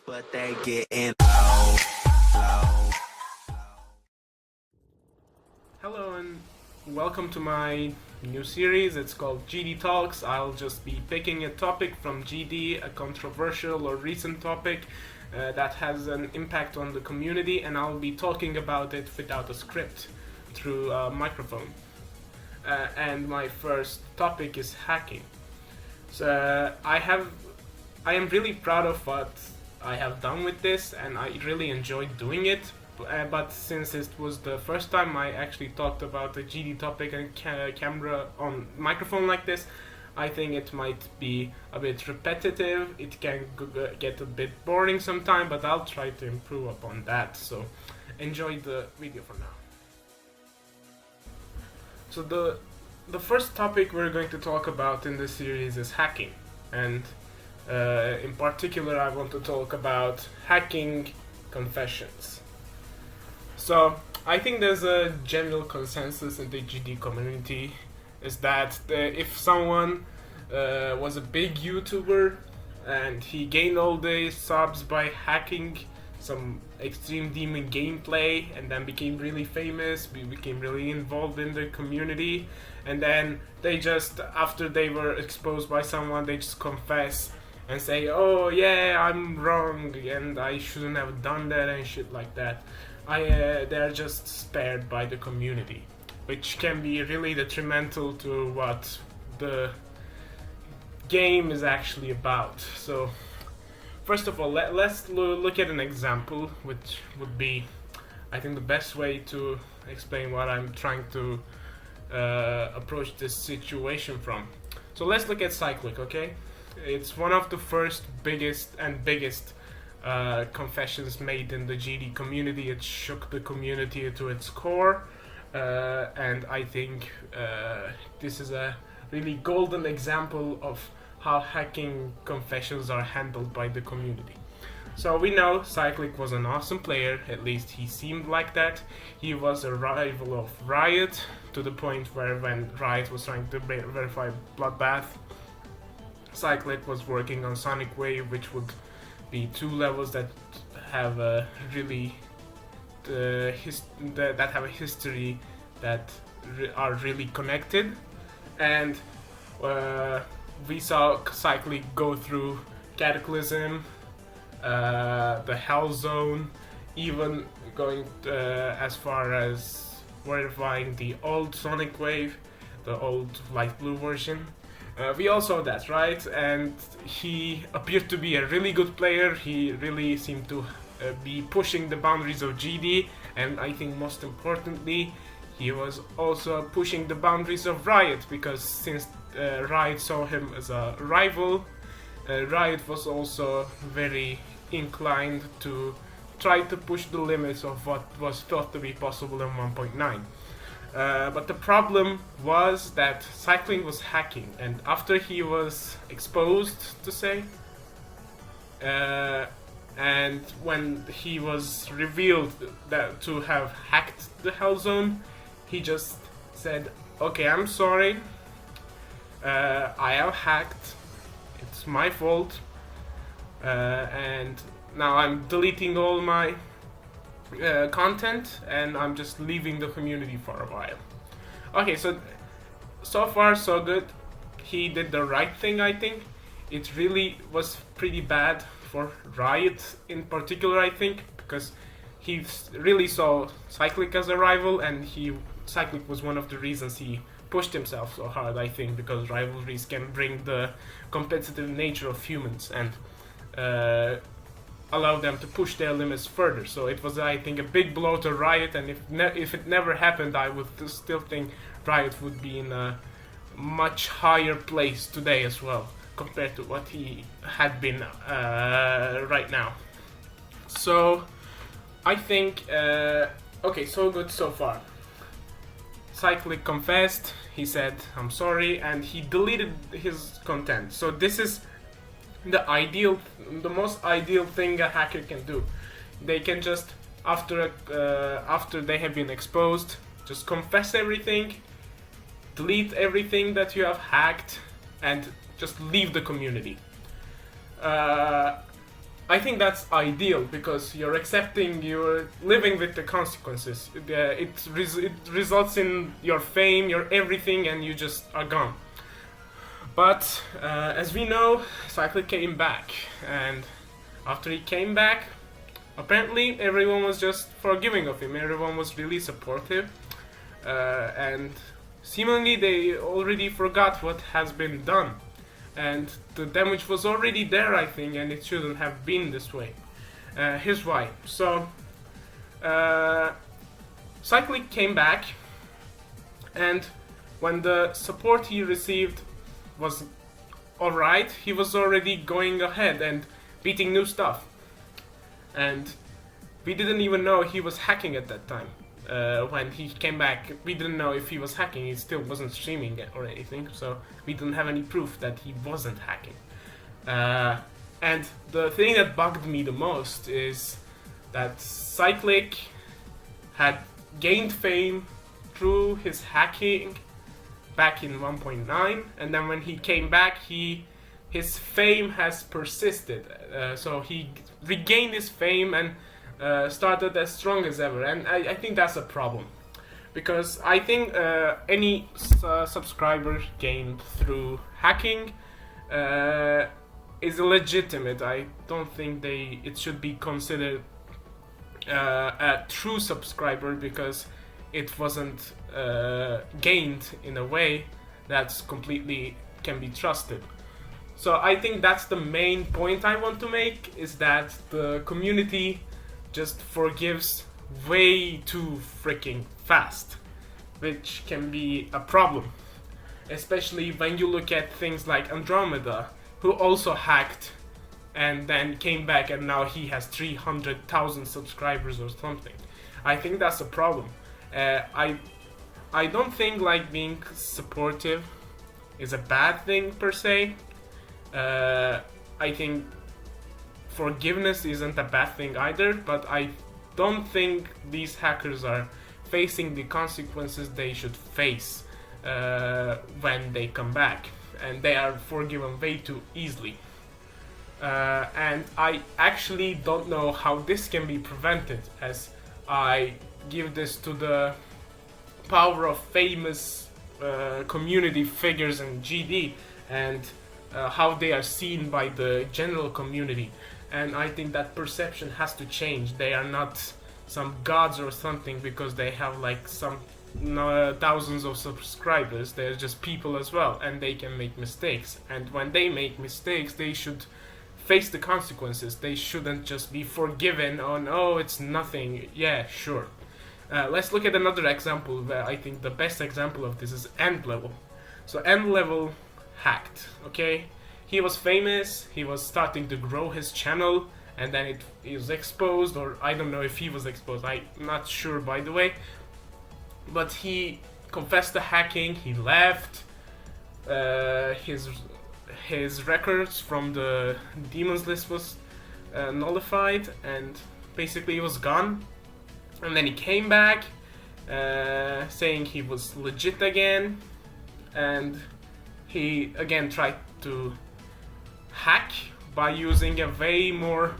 But they getting low, low. Hello and welcome to my new series. It's called GD Talks. I'll just be picking a topic from GD, a controversial or recent topic that has an impact on the community, and I'll be talking about it without a script through a microphone. And my first topic is hacking. So I am really proud of what I have done with this, and I really enjoyed doing it. But since it was the first time I actually talked about a GD topic and camera on microphone like this, I think it might be a bit repetitive. It can get a bit boring sometime, but I'll try to improve upon that. So enjoy the video for now. So the first topic we're going to talk about in this series is hacking, and in particular I want to talk about hacking confessions. So I think there's a general consensus in the GD community is that if someone was a big YouTuber and he gained all the subs by hacking some Extreme Demon gameplay and then became really famous, became really involved in the community, and then they just, after they were exposed by someone, they just confess and say, oh yeah, I'm wrong and I shouldn't have done that and shit like that. They're just spared by the community, which can be really detrimental to what the game is actually about. So first of all, let's look at an example, which would be, I think, the best way to explain what I'm trying to approach this situation from. So let's look at Cyclic, okay? It's one of the first biggest confessions made in the GD community. It shook the community to its core, and I think this is a really golden example of how hacking confessions are handled by the community. So we know Cyclic was an awesome player, at least he seemed like that. He was a rival of Riot, to the point where when Riot was trying to verify Bloodbath, Cyclic was working on Sonic Wave, which would be two levels that have a really that have a history that are really connected, and we saw Cyclic go through Cataclysm, the Hell Zone, even going as far as verifying the old Sonic Wave, the old light blue version. We all saw that, right? And he appeared to be a really good player. He really seemed to be pushing the boundaries of GD, and I think most importantly, he was also pushing the boundaries of Riot, because since Riot saw him as a rival, Riot was also very inclined to try to push the limits of what was thought to be possible in 1.9. But the problem was that Cycling was hacking, and after he was exposed, to say, and when he was revealed that to have hacked the Hell Zone, he just said, okay, I'm sorry, I have hacked, it's my fault, and now I'm deleting all my content, and I'm just leaving the community for a while. Okay, so far so good. He did the right thing, I think. It really was pretty bad for Riot in particular, I think, because he really saw Cyclic as a rival, and Cyclic was one of the reasons he pushed himself so hard, I think, because rivalries can bring the competitive nature of humans and allow them to push their limits further. So it was, I think, a big blow to Riot, and if it never happened, I would still think Riot would be in a much higher place today as well, compared to what he had been right now. So I think, okay, so good so far. Cyclic confessed, he said, I'm sorry, and he deleted his content. So this is the most ideal thing a hacker can do. They can just, after they have been exposed, just confess everything, delete everything that you have hacked, and just leave the community. I think that's ideal because you're accepting, you're living with the consequences. It results in your fame, your everything, and you just are gone. But as we know, Cyclic came back, and after he came back, apparently everyone was just forgiving of him. Everyone was really supportive, and seemingly they already forgot what has been done. And the damage was already there, I think, and it shouldn't have been this way. Here's why. So, Cyclic came back, and when the support he received was alright, he was already going ahead and beating new stuff. And we didn't even know he was hacking at that time. When he came back, we didn't know if he was hacking. He still wasn't streaming it or anything, so we didn't have any proof that he wasn't hacking. And the thing that bugged me the most is that Cyclic had gained fame through his hacking back in 1.9, and then when he came back, his fame has persisted. So he regained his fame and started as strong as ever, and I think that's a problem, because I think any subscriber gained through hacking is illegitimate. I don't think it should be considered a true subscriber because it wasn't gained in a way that's completely can be trusted. So I think that's the main point I want to make, is that the community just forgives way too freaking fast, which can be a problem, especially when you look at things like Andromeda, who also hacked and then came back, and now he has 300,000 subscribers or something. I think that's a problem. I don't think like being supportive is a bad thing per se. I think forgiveness isn't a bad thing either, but I don't think these hackers are facing the consequences they should face when they come back, and they are forgiven way too easily. And I actually don't know how this can be prevented, as I give this to the power of famous community figures in GD, and how they are seen by the general community. And I think that perception has to change. They are not some gods or something because they have like some thousands of subscribers. They're just people as well, and they can make mistakes. And when they make mistakes, they should face the consequences. They shouldn't just be forgiven on, oh, it's nothing. Yeah, sure. Let's look at another example where I think the best example of this is End Level. So End Level hacked, okay? He was famous, he was starting to grow his channel, and then it was exposed, or I don't know if he was exposed, I'm not sure by the way. But he confessed to hacking, he left, his records from the demons list was nullified, and basically he was gone. And then he came back, saying he was legit again, and he again tried to hack by using a way more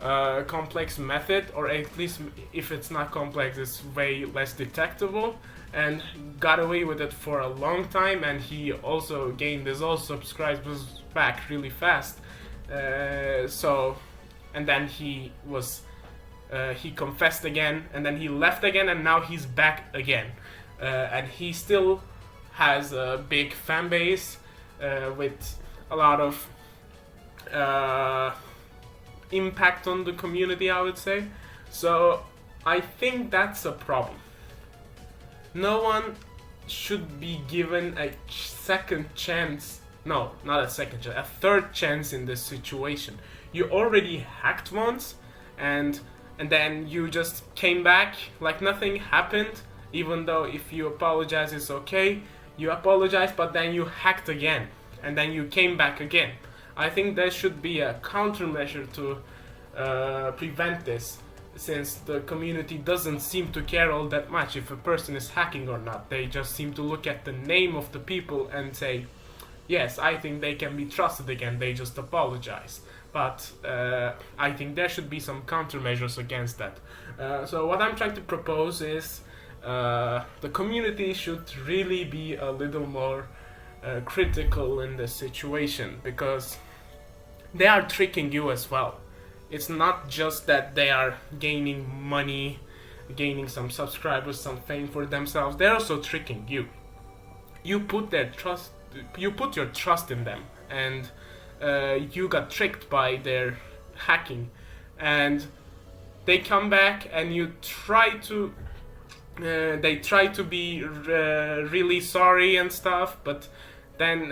complex method, or at least if it's not complex, it's way less detectable, and got away with it for a long time. And he also gained his old subscribers back really fast. And then he confessed again, and then he left again, and now he's back again. And he still has a big fan base with a lot of impact on the community, I would say. So I think that's a problem. No one should be given a second chance. No, not a second chance, a third chance in this situation. You already hacked once, and then you just came back like nothing happened, even though if you apologize it's okay. You apologize, but then you hacked again, and then you came back again. I think there should be a countermeasure to prevent this, since the community doesn't seem to care all that much if a person is hacking or not. They just seem to look at the name of the people and say, yes, I think they can be trusted again, they just apologize. but I think there should be some countermeasures against that. So what I'm trying to propose is the community should really be a little more critical in this situation, because they are tricking you as well. It's not just that they are gaining money, gaining some subscribers, some fame for themselves. They're also tricking you. You put your trust in them, and you got tricked by their hacking, and they come back and you try to they try to be really sorry and stuff, but then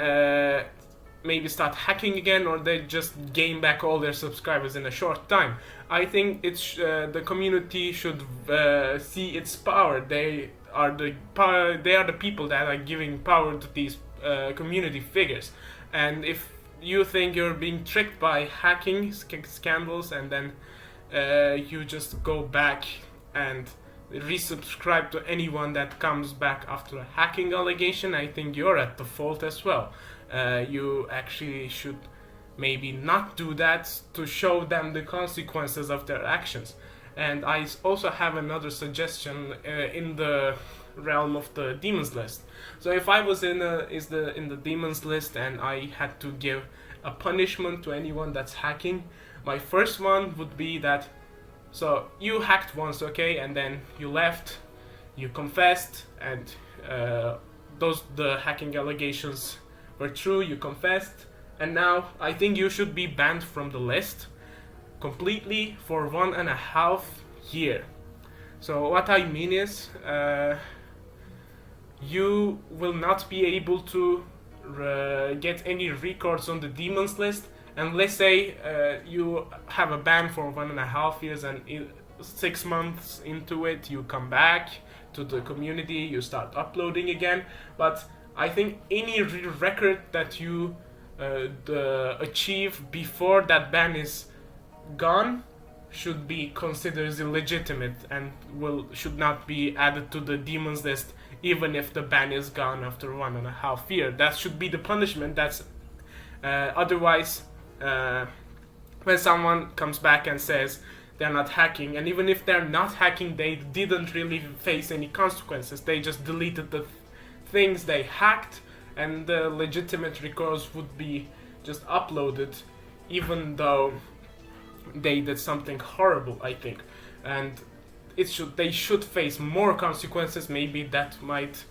maybe start hacking again, or they just gain back all their subscribers in a short time. I think it's the community should see its power. They are the people that are giving power to these community figures. And if you think you're being tricked by hacking scandals, and then you just go back and resubscribe to anyone that comes back after a hacking allegation, I think you're at the fault as well. You actually should maybe not do that, to show them the consequences of their actions. And I also have another suggestion in the realm of the demons list. So if I was in the demons list and I had to give a punishment to anyone that's hacking, my first one would be that, so you hacked once, okay, and then you left, you confessed, and the hacking allegations were true, you confessed, and now I think you should be banned from the list completely for 1.5 years. So what I mean is, you will not be able to get any records on the demons list, and let's say you have a ban for 1.5 years, and 6 months into it you come back to the community, you start uploading again. But I think any record that you achieve before that ban is gone should be considered illegitimate and should not be added to the demons list, even if the ban is gone after 1.5 years. That should be the punishment. That's otherwise, when someone comes back and says they're not hacking, and even if they're not hacking, they didn't really face any consequences. They just deleted the things they hacked, and the legitimate records would be just uploaded, even though they did something horrible, I think. And they should face more consequences. Maybe that might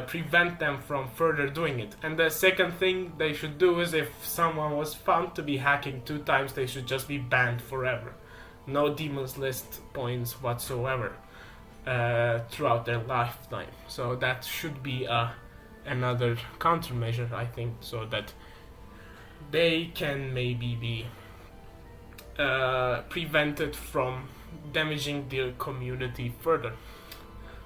prevent them from further doing it. And the second thing they should do is, if someone was found to be hacking 2 times, they should just be banned forever. No demons list points whatsoever throughout their lifetime. So that should be another countermeasure, I think, so that they can maybe be prevented from damaging their community further.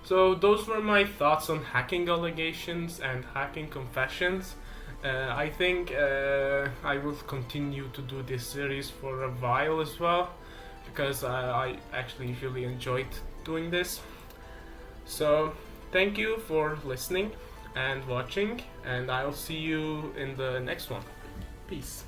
So those were my thoughts on hacking allegations and hacking confessions. I think I will continue to do this series for a while as well, because I actually really enjoyed doing this. So thank you for listening and watching, and I'll see you in the next one. Peace.